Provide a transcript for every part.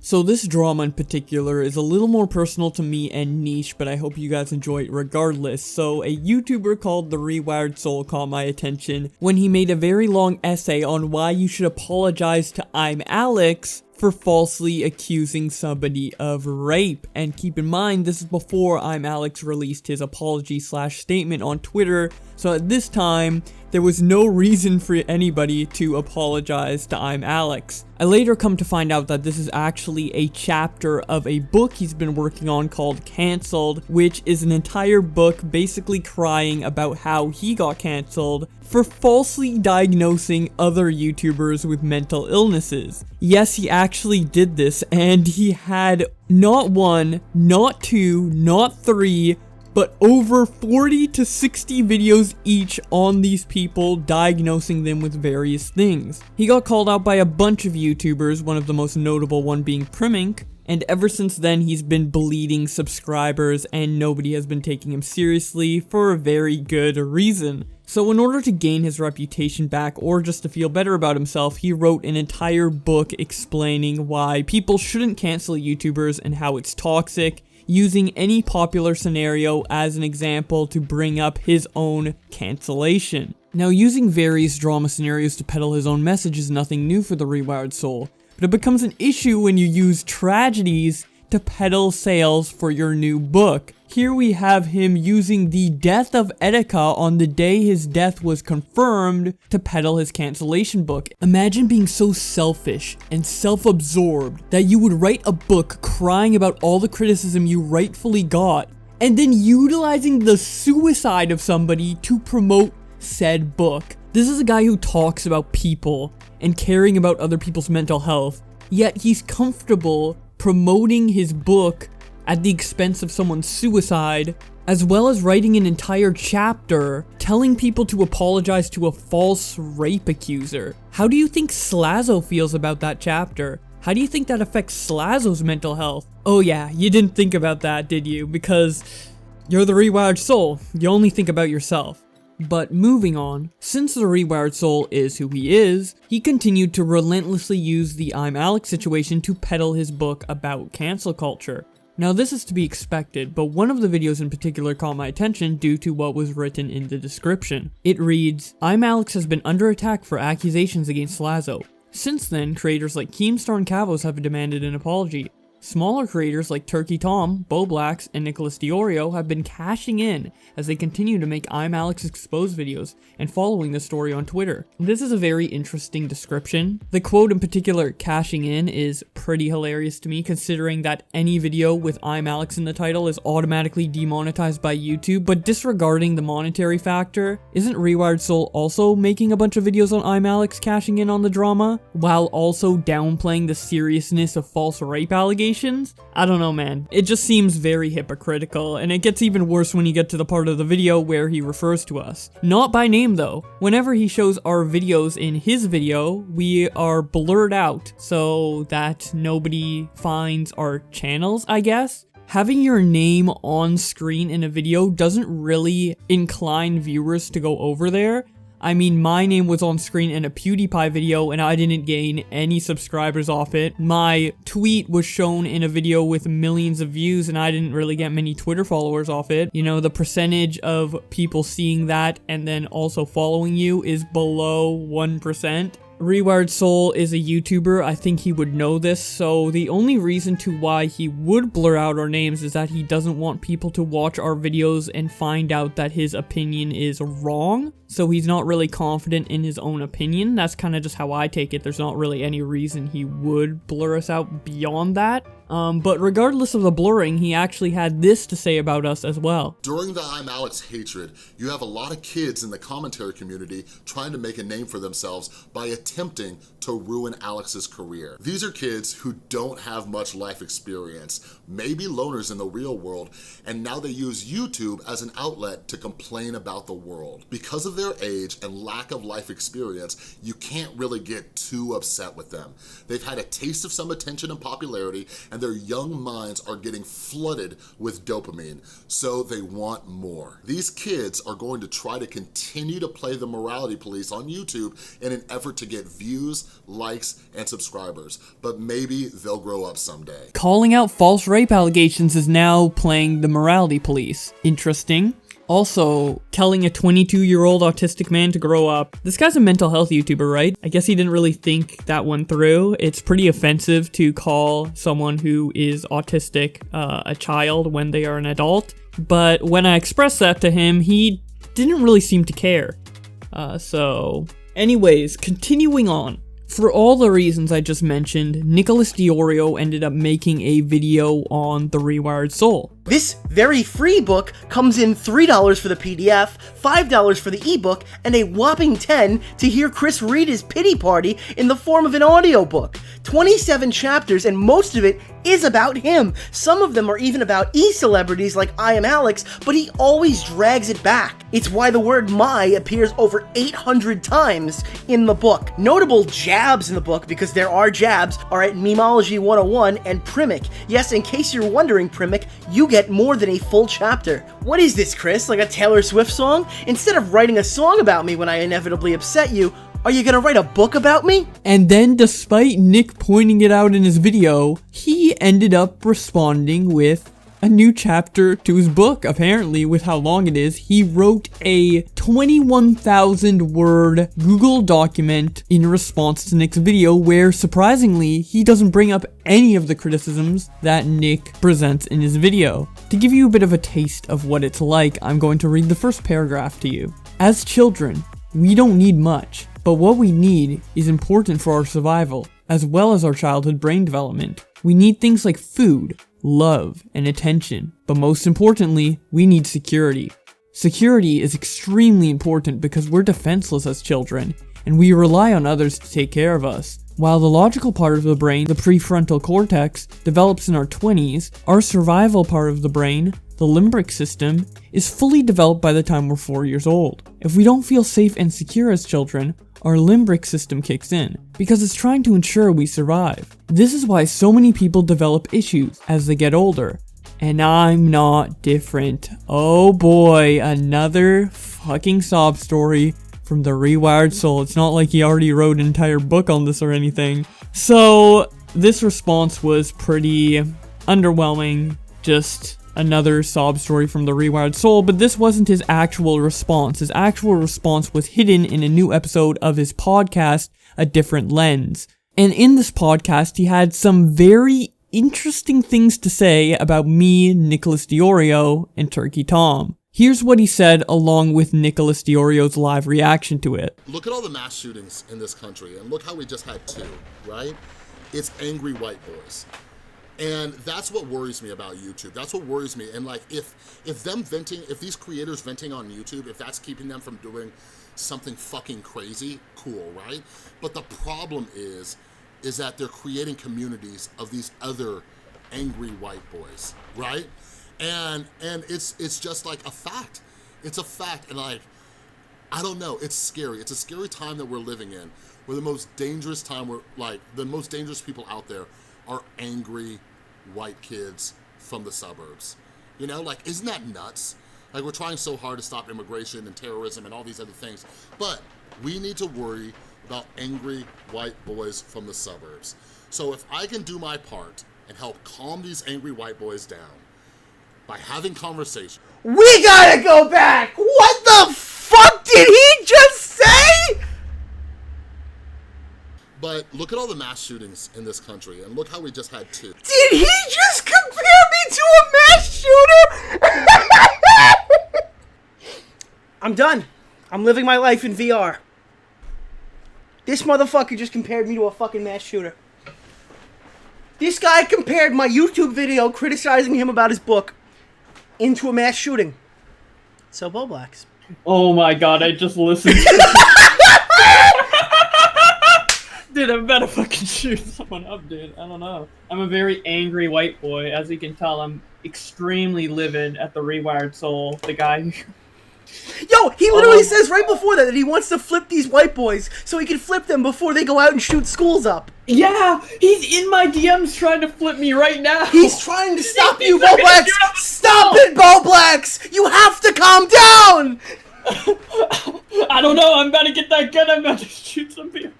So this drama in particular is a little more personal to me and niche, but I hope you guys enjoy it regardless. So a YouTuber called the Rewired Soul caught my attention when he made a very long essay on why you should apologize to I'm Alex for falsely accusing somebody of rape. And keep in mind, this is before I'm Alex released his apology/statement on Twitter, so at this time, there was no reason for anybody to apologize to I'm Alex. I later come to find out that this is actually a chapter of a book he's been working on called Cancelled, which is an entire book basically crying about how he got cancelled for falsely diagnosing other YouTubers with mental illnesses. Yes, he actually did this, and he had not one, not two, not three, but over 40 to 60 videos each on these people, diagnosing them with various things. He got called out by a bunch of YouTubers, one of the most notable one being Primink, and ever since then he's been bleeding subscribers and nobody has been taking him seriously for a very good reason. So in order to gain his reputation back, or just to feel better about himself, he wrote an entire book explaining why people shouldn't cancel YouTubers and how it's toxic, using any popular scenario as an example to bring up his own cancellation. Now, using various drama scenarios to peddle his own message is nothing new for the Rewired Soul, but it becomes an issue when you use tragedies to peddle sales for your new book. Here we have him using the death of Etika on the day his death was confirmed to peddle his cancellation book. Imagine being so selfish and self-absorbed that you would write a book crying about all the criticism you rightfully got, and then utilizing the suicide of somebody to promote said book. This is a guy who talks about people and caring about other people's mental health, yet he's comfortable promoting his book at the expense of someone's suicide, as well as writing an entire chapter telling people to apologize to a false rape accuser. How do you think Slazo feels about that chapter? How do you think that affects Slazo's mental health? Oh yeah, you didn't think about that, did you? Because you're the Rewired Soul. You only think about yourself. But moving on, since the Rewired Soul is who he is, he continued to relentlessly use the I'm Alex situation to peddle his book about cancel culture. Now this is to be expected, but one of the videos in particular caught my attention due to what was written in the description. It reads, I'm Alex has been under attack for accusations against Slazo. Since then, creators like Keemstar and Kavos have demanded an apology. Smaller creators like Turkey Tom, Bowblax, and Nicholas Diorio have been cashing in as they continue to make I'm Alex Exposed videos and following the story on Twitter. This is a very interesting description. The quote in particular, cashing in, is pretty hilarious to me considering that any video with I'm Alex in the title is automatically demonetized by YouTube, but disregarding the monetary factor, isn't Rewired Soul also making a bunch of videos on I'm Alex cashing in on the drama, while also downplaying the seriousness of false rape allegations? I don't know, man. It just seems very hypocritical, and it gets even worse when you get to the part of the video where he refers to us. Not by name though. Whenever he shows our videos in his video, we are blurred out so that nobody finds our channels, I guess. Having your name on screen in a video doesn't really incline viewers to go over there. I mean, my name was on screen in a PewDiePie video and I didn't gain any subscribers off it. My tweet was shown in a video with millions of views and I didn't really get many Twitter followers off it. You know, the percentage of people seeing that and then also following you is below 1%. Rewired Soul is a YouTuber, I think he would know this, so the only reason to why he would blur out our names is that he doesn't want people to watch our videos and find out that his opinion is wrong. So he's not really confident in his own opinion. That's kind of just how I take it. There's not really any reason he would blur us out beyond that. But regardless of the blurring, he actually had this to say about us as well. During the I'm Alex hatred, you have a lot of kids in the commentary community trying to make a name for themselves by attempting to ruin Alex's career. These are kids who don't have much life experience, maybe loners in the real world, and now they use YouTube as an outlet to complain about the world. Because of their age and lack of life experience, you can't really get too upset with them. They've had a taste of some attention and popularity, and their young minds are getting flooded with dopamine, so they want more. These kids are going to try to continue to play the morality police on YouTube in an effort to get views, likes, and subscribers, but maybe they'll grow up someday. Calling out false rape allegations is now playing the morality police. Interesting. Also, telling a 22-year-old autistic man to grow up. This guy's a mental health YouTuber, right? I guess he didn't really think that one through. It's pretty offensive to call someone who is autistic a child when they are an adult. But when I expressed that to him, he didn't really seem to care. Anyways, continuing on. For all the reasons I just mentioned, Nicholas Diorio ended up making a video on the Rewired Soul. This very free book comes in $3 for the PDF, $5 for the ebook, and a whopping $10 to hear Chris read his pity party in the form of an audiobook. 27 chapters, and most of it is about him. Some of them are even about e-celebrities like I Am Alex, but he always drags it back. It's why the word my appears over 800 times in the book. Notable jabs in the book, because there are jabs, are at Memology 101 and Primic. Yes, in case you're wondering, Primic, you get more than a full chapter. What is this, Chris? Like a Taylor Swift song? Instead of writing a song about me when I inevitably upset you, are you gonna write a book about me? And then, despite Nick pointing it out in his video, he ended up responding with a new chapter to his book. Apparently, with how long it is, he wrote a 21,000 word Google document in response to Nick's video where, surprisingly, he doesn't bring up any of the criticisms that Nick presents in his video. To give you a bit of a taste of what it's like, I'm going to read the first paragraph to you. As children, we don't need much, but what we need is important for our survival, as well as our childhood brain development. We need things like food, love, and attention, but most importantly, we need security. Security is extremely important because we're defenseless as children, and we rely on others to take care of us. While the logical part of the brain, the prefrontal cortex, develops in our 20s, our survival part of the brain, the limbic system, is fully developed by the time we're 4 years old. If we don't feel safe and secure as children, our limbic system kicks in, because it's trying to ensure we survive. This is why so many people develop issues as they get older. And I'm not different. Oh boy, another fucking sob story from the Rewired Soul. It's not like he already wrote an entire book on this or anything. So, this response was pretty underwhelming. Just another sob story from the Rewired Soul, but this wasn't his actual response. His actual response was hidden in a new episode of his podcast, A Different Lens. And in this podcast, he had some very interesting things to say about me, Nicholas Diorio, and Turkey Tom. Here's what he said along with Nicholas Diorio's live reaction to it. Look at all the mass shootings in this country, and look how we just had 2, right? It's angry white boys. And that's what worries me about YouTube. That's what worries me. And like, if these creators venting on YouTube, if that's keeping them from doing something fucking crazy, cool, right? But the problem is that they're creating communities of these other angry white boys, right? And it's just like a fact. It's a fact. And like, I don't know, it's scary. It's a scary time that we're living in, where the most dangerous people out there are angry white kids from the suburbs. You know, like, isn't that nuts? Like, we're trying so hard to stop immigration and terrorism and all these other things, but we need to worry about angry white boys from the suburbs. So if I can do my part and help calm these angry white boys down by having conversation. We gotta go back! What the fuck did he just say? But look at all the mass shootings in this country, and look how we just had 2. Did he just compare me to a mass shooter? I'm done. I'm living my life in VR. This motherfucker just compared me to a fucking mass shooter. This guy compared my YouTube video criticizing him about his book into a mass shooting. So, Bowblax. Oh my god, I just listened Dude, I'm about to fucking shoot someone up, dude. I don't know. I'm a very angry white boy. As you can tell, I'm extremely livid at the Rewired Soul. The guy who Yo, he literally says right before that he wants to flip these white boys so he can flip them before they go out and shoot schools up. Yeah, he's in my DMs trying to flip me right now. He's trying to stop you, Bowblax! Stop it, Bowblax! You have to calm down! I don't know, I'm about to get that gun, I'm about to shoot some people.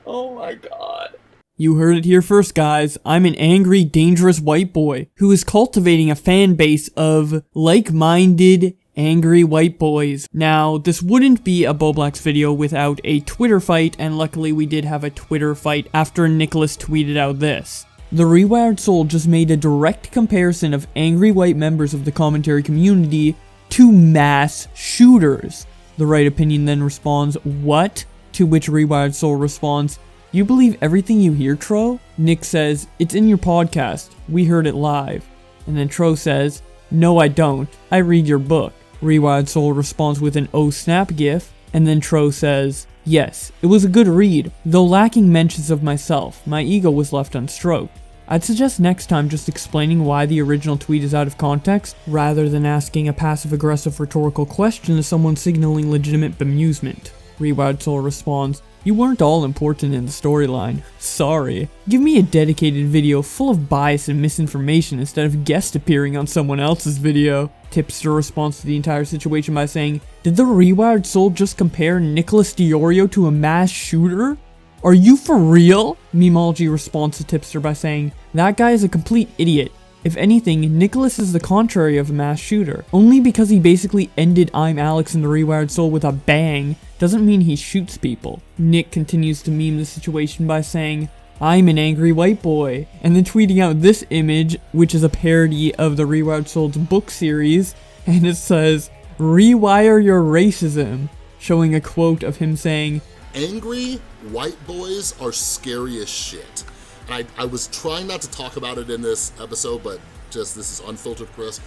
Oh my god. You heard it here first, guys. I'm an angry, dangerous white boy who is cultivating a fan base of like-minded, angry white boys. Now, this wouldn't be a Bowblax video without a Twitter fight, and luckily we did have a Twitter fight after Nicholas tweeted out this. The Rewired Soul just made a direct comparison of angry white members of the commentary community to mass shooters. The Right Opinion then responds, "What?" To which Rewired Soul responds, "You believe everything you hear, Tro?" Nick says, "It's in your podcast. We heard it live." And then Tro says, "No, I don't. I read your book." Rewired Soul responds with an "oh snap" gif, and then Tro says, "Yes, it was a good read, though lacking mentions of myself. My ego was left unstroked. I'd suggest next time just explaining why the original tweet is out of context, rather than asking a passive-aggressive rhetorical question to someone signaling legitimate bemusement." Rewired Soul responds, "You weren't all important in the storyline. Sorry. Give me a dedicated video full of bias and misinformation instead of guest appearing on someone else's video." Tipster responds to the entire situation by saying, "Did the Rewired Soul just compare Nicholas DiOrio to a mass shooter? Are you for real?" Memeology responds to Tipster by saying, "That guy is a complete idiot. If anything, Nicholas is the contrary of a mass shooter. Only because he basically ended I'm Alex in the Rewired Soul with a bang doesn't mean he shoots people." Nick continues to meme the situation by saying, "I'm an angry white boy," and then tweeting out this image, which is a parody of the Rewired Soul's book series, and it says, "Rewire your racism," showing a quote of him saying, "Angry white boys are scary as shit." And I was trying not to talk about it in this episode, but just this is unfiltered, Chris.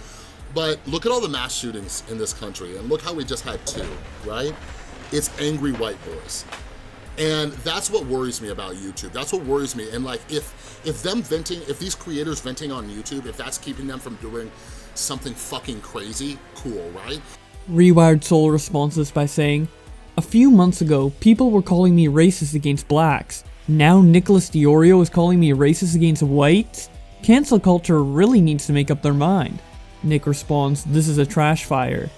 But look at all the mass shootings in this country, and look how we just had 2, right? It's angry white boys. And that's what worries me about YouTube. That's what worries me. And like, if them venting, if these creators venting on YouTube, if that's keeping them from doing something fucking crazy, cool, right? Rewired Soul responds this by saying, "A few months ago, people were calling me racist against blacks. Now Nicholas DiOrio is calling me racist against whites? Cancel culture really needs to make up their mind." Nick responds, "This is a trash fire."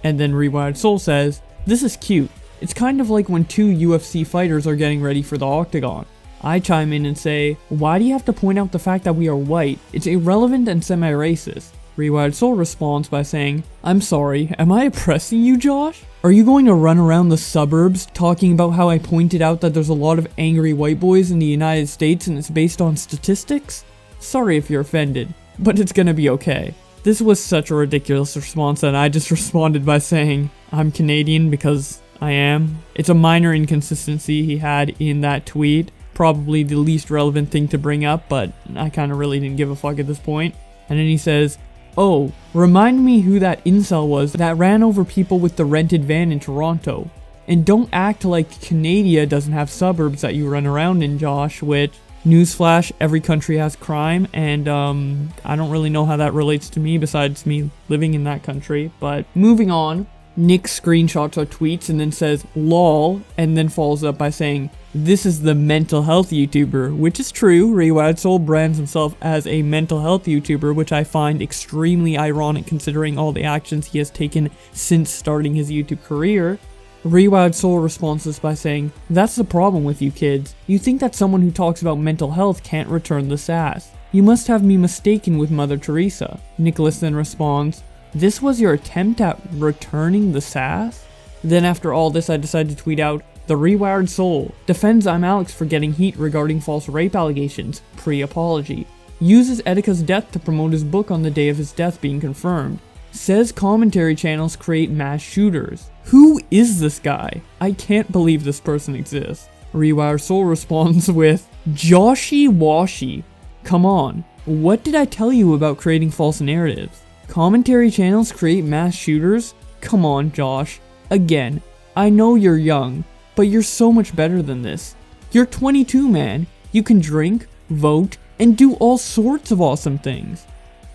And then Rewired Soul says, "This is cute. It's kind of like when 2 UFC fighters are getting ready for the octagon." I chime in and say, "Why do you have to point out the fact that we are white? It's irrelevant and semi-racist." Rewired Soul responds by saying, "I'm sorry, am I oppressing you, Josh? Are you going to run around the suburbs talking about how I pointed out that there's a lot of angry white boys in the United States and it's based on statistics? Sorry if you're offended, but it's gonna be okay." This was such a ridiculous response that I just responded by saying, "I'm Canadian because I am." It's a minor inconsistency he had in that tweet, probably the least relevant thing to bring up, but I kinda really didn't give a fuck at this point. And then he says, "Oh, remind me who that incel was that ran over people with the rented van in Toronto. And don't act like Canada doesn't have suburbs that you run around in, Josh," which, newsflash, every country has crime, and I don't really know how that relates to me besides me living in that country. But moving on, Nick screenshots our tweets and then says, "lol," and then follows up by saying, "This is the mental health YouTuber," which is true. Rewired Soul brands himself as a mental health YouTuber, which I find extremely ironic considering all the actions he has taken since starting his YouTube career. Rewired Soul responds this by saying, "That's the problem with you kids. You think that someone who talks about mental health can't return the sass. You must have me mistaken with Mother Teresa." Nicholas then responds, "This was your attempt at returning the sass?" Then after all this, I decided to tweet out, "The Rewired Soul defends I'm Alex for getting heat regarding false rape allegations, pre-apology. Uses Etika's death to promote his book on the day of his death being confirmed. Says commentary channels create mass shooters. Who is this guy? I can't believe this person exists." Rewired Soul responds with, "Joshy Washy. Come on, what did I tell you about creating false narratives? Commentary channels create mass shooters? Come on, Josh. Again, I know you're young, but you're so much better than this. You're 22, man. You can drink, vote, and do all sorts of awesome things.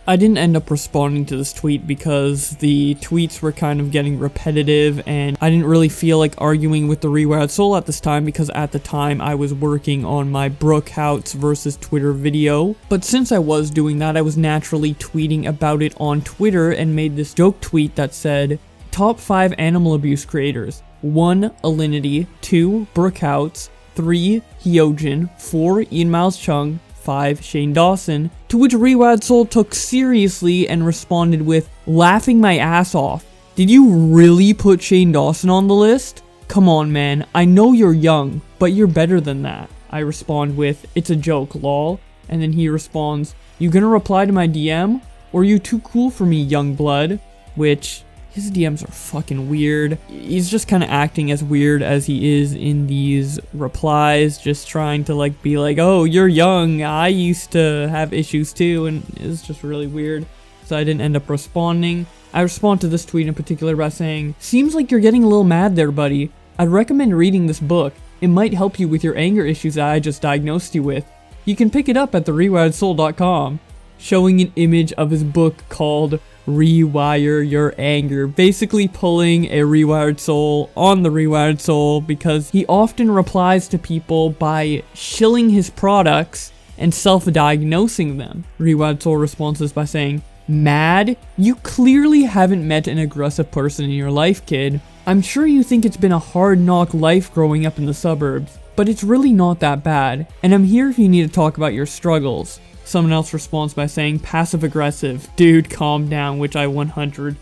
I didn't end up responding to this tweet because the tweets were kind of getting repetitive and I didn't really feel like arguing with the Rewired Soul at this time because at the time I was working on my Brookouts versus Twitter video. But since I was doing that, I was naturally tweeting about it on Twitter and made this joke tweet that said, top 5 animal abuse creators. 1. Alinity, 2. Brookouts, 3. Hyojin, 4. Ian Miles Chung, 5. Shane Dawson, to which Rewired Soul took seriously and responded with, laughing my ass off. Did you really put Shane Dawson on the list? Come on man, I know you're young, but you're better than that. I respond with, it's a joke, lol. And then he responds, you gonna reply to my DM? Or are you too cool for me, young blood? Which, his DMs are fucking weird. He's just kind of acting as weird as he is in these replies, just trying to like be like, oh, you're young, I used to have issues too, and it's just really weird. So I didn't end up responding. I respond to this tweet in particular by saying, seems like you're getting a little mad there, buddy. I'd recommend reading this book. It might help you with your anger issues that I just diagnosed you with. You can pick it up at therewiredsoul.com. Showing an image of his book called Rewire Your Anger, basically pulling a Rewired Soul on the Rewired Soul because he often replies to people by shilling his products and self-diagnosing them. Rewired Soul responds by saying, mad? You clearly haven't met an aggressive person in your life, kid. I'm sure you think it's been a hard knock life growing up in the suburbs, but it's really not that bad, and I'm here if you need to talk about your struggles. Someone else responds by saying, passive-aggressive. Dude, calm down, which I 100%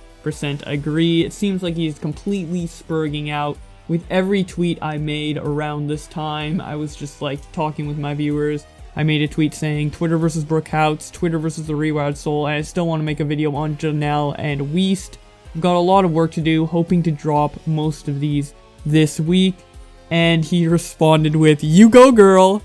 agree. It seems like he's completely spurging out. With every tweet I made around this time, I was just like talking with my viewers. I made a tweet saying, Twitter versus Brookouts, Twitter versus the Rewired Soul, and I still want to make a video on Janelle and Weast. I've got a lot of work to do, hoping to drop most of these this week. And he responded with, you go girl!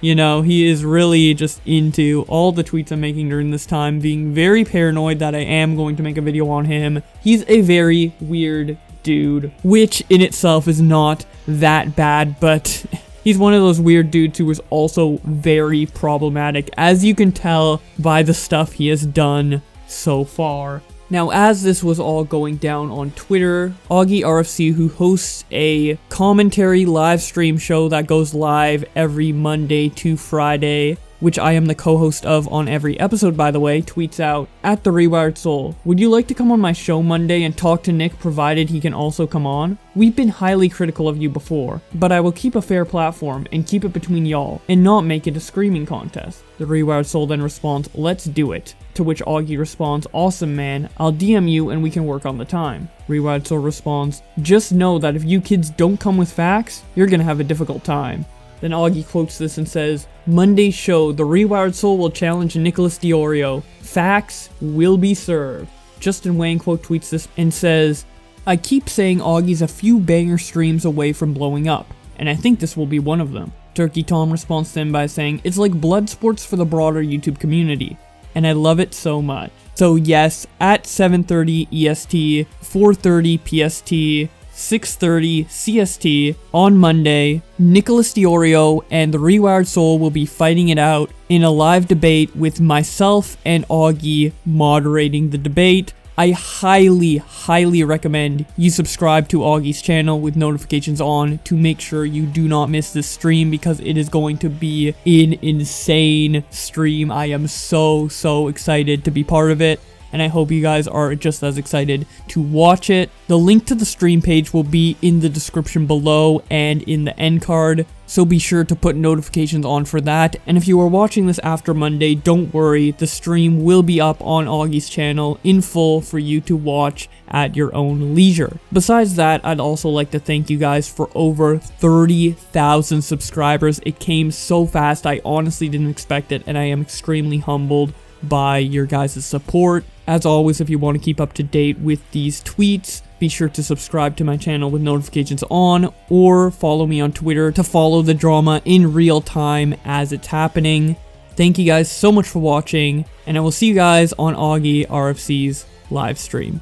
You know, he is really just into all the tweets I'm making during this time, being very paranoid that I am going to make a video on him. He's a very weird dude, which in itself is not that bad, but he's one of those weird dudes who is also very problematic, as you can tell by the stuff he has done so far. Now, as this was all going down on Twitter, Augie RFC, who hosts a commentary live stream show that goes live every Monday to Friday, which I am the co-host of on every episode, by the way, tweets out, at The Rewired Soul, would you like to come on my show Monday and talk to Nick provided he can also come on? We've been highly critical of you before, but I will keep a fair platform and keep it between y'all, and not make it a screaming contest. The Rewired Soul then responds, let's do it. To which Augie responds, awesome man, I'll DM you and we can work on the time. Rewired Soul responds, just know that if you kids don't come with facts, you're gonna have a difficult time. Then Augie quotes this and says, Monday's show, the Rewired Soul will challenge Nicholas Diorio. Facts will be served. Justin Wang quote tweets this and says, I keep saying Augie's a few banger streams away from blowing up, and I think this will be one of them. Turkey Tom responds to him by saying, it's like blood sports for the broader YouTube community, and I love it so much. So yes, at 7:30 EST, 4:30 PST, 6:30 CST on Monday, Nicholas Diorio and the Rewired Soul will be fighting it out in a live debate with myself and Augie moderating the debate. I highly recommend you subscribe to Augie's channel with notifications on to make sure you do not miss this stream because it is going to be an insane stream. I am so excited to be part of it, and I hope you guys are just as excited to watch it. The link to the stream page will be in the description below and in the end card, so be sure to put notifications on for that. And if you are watching this after Monday, don't worry, the stream will be up on Augie's channel in full for you to watch at your own leisure. Besides that, I'd also like to thank you guys for over 30,000 subscribers. It came so fast, I honestly didn't expect it, and I am extremely humbled by your guys' support. As always, if you want to keep up to date with these tweets, be sure to subscribe to my channel with notifications on, or follow me on Twitter to follow the drama in real time as it's happening. Thank you guys so much for watching, and I will see you guys on Augie RFC's live stream.